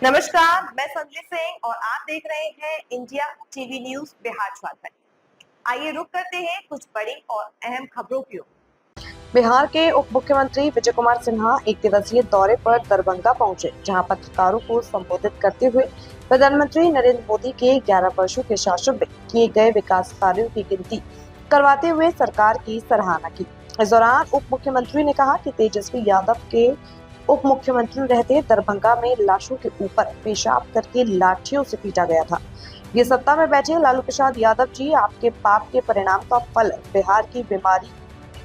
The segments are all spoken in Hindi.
नमस्कार, मैं संजय सिंह और आप देख रहे हैं India TV news Bihar Jharkhand. आइए रुक करते हैं कुछ बड़ी और अहम खबरों की ओर। बिहार के उप मुख्यमंत्री विजय कुमार सिन्हा एक दिवसीय दौरे पर दरभंगा पहुंचे, जहां पत्रकारों को संबोधित करते हुए प्रधानमंत्री नरेंद्र मोदी के 11 वर्षों के शासन में किए गए विकास कार्यों की गिनती करवाते हुए सरकार की सराहना की। इस दौरान उप मुख्यमंत्री ने कहा कि तेजस्वी यादव के उप मुख्यमंत्री रहते दरभंगा में लाशों के ऊपर पेशाब करके लाठियों से पीटा गया था। ये सत्ता में बैठे लालू प्रसाद यादव जी आपके पाप के परिणाम का फल बिहार की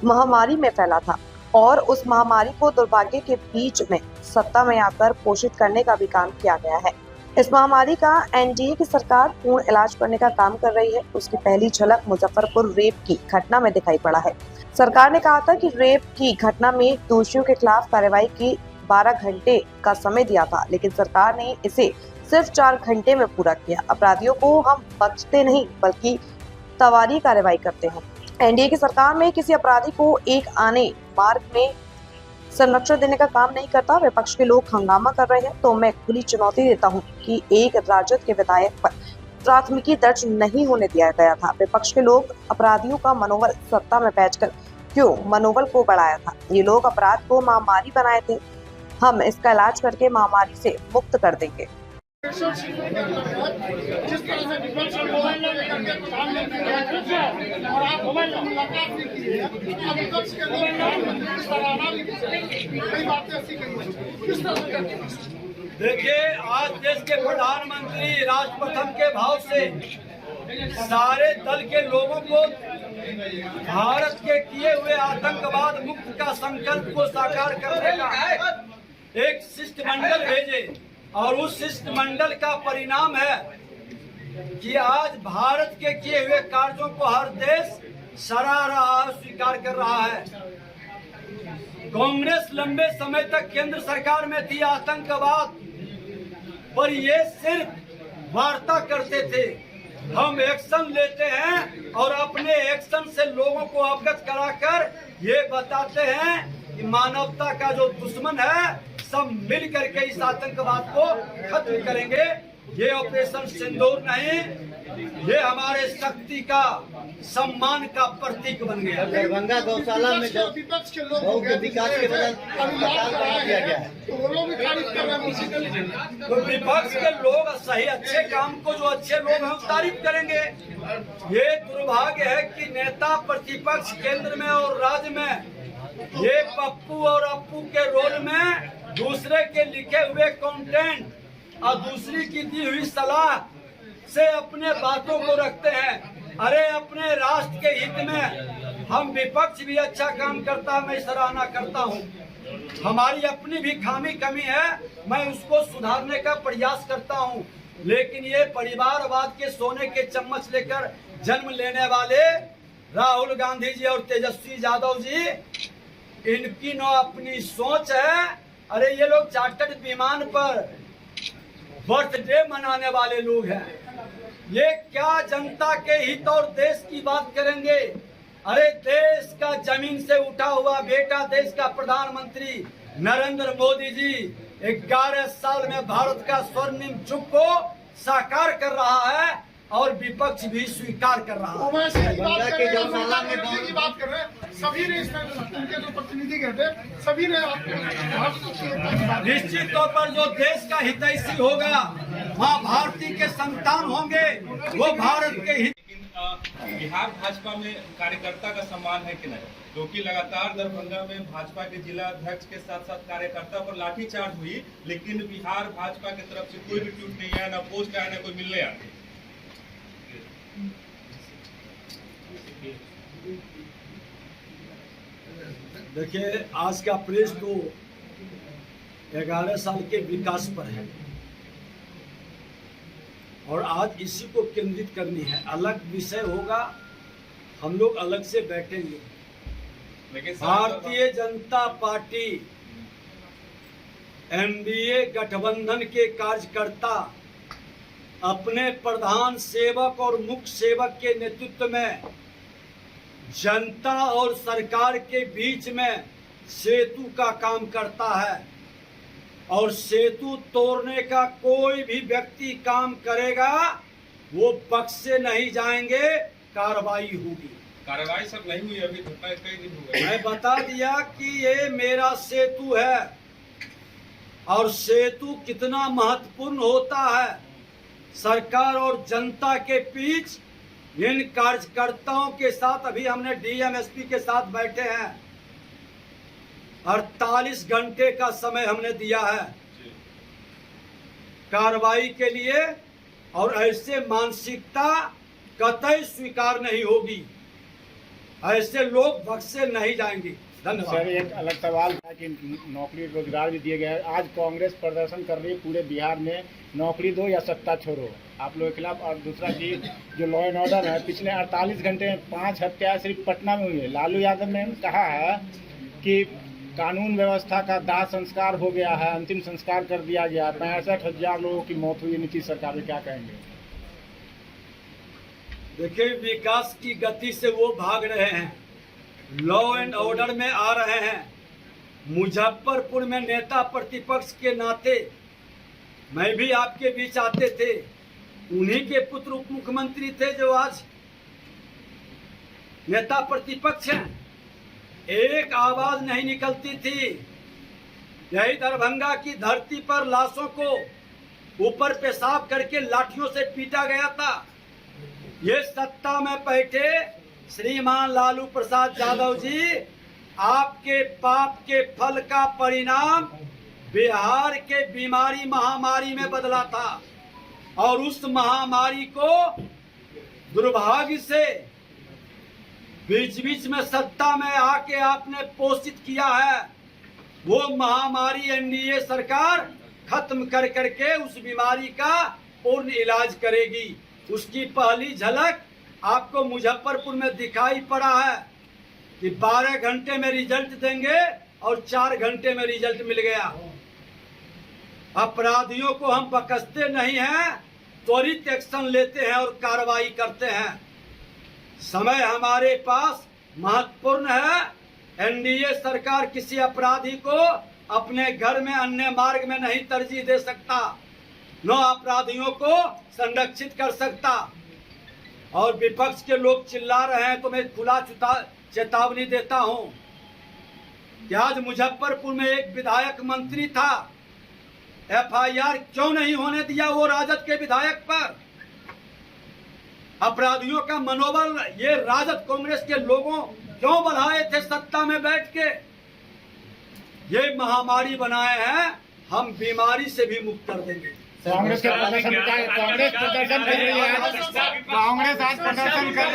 महामारी में फैला था और उस महामारी को दुर्भाग्य के बीच में सत्ता में आकर पोषित करने का भी काम किया गया है। इस महामारी का एनडीए की सरकार पूर्ण इलाज करने का काम कर रही है। उसकी पहली झलक मुजफ्फरपुर रेप की घटना में दिखाई पड़ा है। सरकार ने कहा था कि रेप की घटना में दोषियों के खिलाफ कार्रवाई की 12 घंटे का समय दिया था, लेकिन सरकार ने इसे सिर्फ 4 घंटे में पूरा किया। अपराधियों को हम बख्शते नहीं बल्कि तवारी कार्रवाई करते हैं। एनडीए की सरकार में किसी अपराधी को एक आने मार्ग में संरक्षण देने का काम नहीं करता। विपक्ष के लोग हंगामा कर रहे हैं तो मैं खुली चुनौती देता हूं कि एक राजद के विधायक पर प्राथमिकी दर्ज नहीं होने दिया गया था। विपक्ष के लोग अपराधियों का मनोबल सत्ता में बैठकर क्यों मनोबल को बढ़ाया था। ये लोग अपराध को महामारी बनाए थे। हम इसका इलाज करके महामारी से मुक्त कर देंगे। जिस तरह से विपक्ष प्रधानमंत्री और आप मुलाकात भी की है, विपक्ष के लोग प्रधानमंत्री सराहना भी कई बातें सीखी। किस तरह से देखिए, आज देश के प्रधानमंत्री राजपथम के भाव से सारे दल के लोगों को भारत के किए हुए आतंकवाद मुक्त का संकल्प को साकार करने का एक शिष्टमंडल भेजे और उस शिष्टमंडल का परिणाम है कि आज भारत के किए हुए कार्यों को हर देश सराह रहा है, स्वीकार कर रहा है। कांग्रेस लंबे समय तक केंद्र सरकार में थी, आतंकवाद पर ये सिर्फ वार्ता करते थे। हम एक्शन लेते हैं और अपने एक्शन से लोगों को अवगत कराकर ये बताते हैं कि मानवता का जो दुश्मन है सब मिल करके इस आतंकवाद को खत्म करेंगे। ये ऑपरेशन सिंदूर नहीं, ये हमारे शक्ति का सम्मान का प्रतीक बन गया। दरभंगा गौशाला में जो विपक्ष के लोग विकास के बदल किया गया है तो वो लोग भी तारीफ कर रहे हैं। तो विपक्ष के लोग सही अच्छे काम को जो अच्छे लोग हम तारीफ करेंगे। ये दुर्भाग्य है कि नेता प्रतिपक्ष केंद्र में और राज्य में ये पप्पू और अप्पू के रोल में दूसरे के लिखे हुए कंटेंट और दूसरी की दी हुई सलाह से अपने बातों को रखते हैं। अरे अपने राष्ट्र के हित में हम विपक्ष भी अच्छा काम करता है, मैं सराहना करता हूँ। हमारी अपनी भी खामी कमी है, मैं उसको सुधारने का प्रयास करता हूँ। लेकिन ये परिवारवाद के सोने के चम्मच लेकर जन्म लेने वाले राहुल गांधी जी और तेजस्वी यादव जी, इनकी नो अपनी सोच है। अरे ये लोग चार्टर्ड विमान पर बर्थडे मनाने वाले लोग हैं। ये क्या जनता के हित और देश की बात करेंगे। अरे देश का जमीन से उठा हुआ बेटा, देश का प्रधानमंत्री नरेंद्र मोदी जी 11 साल में भारत का स्वर्णिम युग को साकार कर रहा है और विपक्ष भी स्वीकार कर रहा है। सभी ने उनके जो प्रतिनिधि कहते सभी ने निश्चित तौर पर जो देश का हितैषी होगा, वहाँ भारतीय के संतान होंगे, वो भारत के हित। बिहार भाजपा में कार्यकर्ता का सम्मान है कि नहीं? क्योंकि लगातार दरभंगा में भाजपा के जिला अध्यक्ष के साथ साथ कार्यकर्ता पर लाठीचार्ज हुई, लेकिन बिहार भाजपा की तरफ से कोई भी ट्वीट नहीं आया, ना पोस्ट आया, ना कोई मिलने आया। देखिए, आज का प्रेस तो 11 साल के विकास पर है और आज इसी को केंद्रित करनी है। अलग विषय होगा, हम लोग अलग से बैठेंगे। भारतीय जनता पार्टी एनडीए गठबंधन के कार्यकर्ता अपने प्रधान सेवक और मुख्य सेवक के नेतृत्व में जनता और सरकार के बीच में सेतु का काम करता है। और सेतु तोड़ने का कोई भी व्यक्ति काम करेगा वो बख्शे नहीं जाएंगे, कार्रवाई होगी। कार्रवाई सब नहीं हुई अभी, घटना कई दिन हो गए। मैं बता दिया कि ये मेरा सेतु है और सेतु कितना महत्वपूर्ण होता है। सरकार और जनता के बीच इन कार्यकर्ताओं के साथ अभी हमने डीएम एसपी के साथ बैठे हैं, 48 घंटे का समय हमने दिया है कार्रवाई के लिए, और ऐसे मानसिकता कतई स्वीकार नहीं होगी। ऐसे लोग बख्शे नहीं जाएंगे। धन्यवाद। सर, एक अलग सवाल था कि नौकरी रोजगार भी दिए गए हैं। आज कांग्रेस प्रदर्शन कर रही है पूरे बिहार में, नौकरी दो या सत्ता छोड़ो आप लोगों के खिलाफ। और दूसरा चीज जो लॉ एंड ऑर्डर है, पिछले 48 घंटे में 5 हत्याएं सिर्फ पटना में हुई है। लालू यादव ने कहा है कि कानून व्यवस्था का दाह संस्कार हो गया है, अंतिम संस्कार कर दिया गया। 65,000 लोगों की मौत हुई। नीतीश सरकार में क्या कहेंगे? देखिए, विकास की गति से वो भाग रहे हैं, लॉ एंड ऑर्डर में आ रहे हैं। मुजफ्फरपुर में नेता प्रतिपक्ष के नाते मैं भी आपके बीच आते थे। उन्हीं के पुत्र उप मुख्यमंत्री थे जो आज नेता प्रतिपक्ष हैं। एक आवाज नहीं निकलती थी। यही दरभंगा की धरती पर लाशों को ऊपर पेशाब करके लाठियों से पीटा गया था। ये सत्ता में बैठे श्रीमान लालू प्रसाद यादव जी, आपके पाप के फल का परिणाम बिहार के बीमारी महामारी में बदला था, और उस महामारी को दुर्भाग्य से बीच बीच में सत्ता में आके आपने पोषित किया है। वो महामारी एनडीए सरकार खत्म कर करके उस बीमारी का पूर्ण इलाज करेगी। उसकी पहली झलक आपको मुजफ्फरपुर में दिखाई पड़ा है कि 12 घंटे में रिजल्ट देंगे और 4 घंटे में रिजल्ट मिल गया। अपराधियों को हम बख्शते नहीं हैं, त्वरित एक्शन लेते हैं और कार्रवाई करते हैं। समय हमारे पास महत्वपूर्ण है। एनडीए सरकार किसी अपराधी को अपने घर में अन्य मार्ग में नहीं तरजीह दे सकता, न अपराधियों को संरक्षित कर सकता। और विपक्ष के लोग चिल्ला रहे हैं तो मैं खुला चेतावनी देता हूं कि आज मुजफ्फरपुर में एक विधायक मंत्री था, एफआईआर क्यों नहीं होने दिया वो राजद के विधायक पर? अपराधियों का मनोबल ये राजद कांग्रेस के लोगों क्यों बढ़ाए थे सत्ता में बैठ के? ये महामारी बनाए हैं, हम बीमारी से भी मुक्त कर देंगे। कांग्रेस के प्रदर्शन, कांग्रेस प्रदर्शन कर रही है, कांग्रेस आज प्रदर्शन कर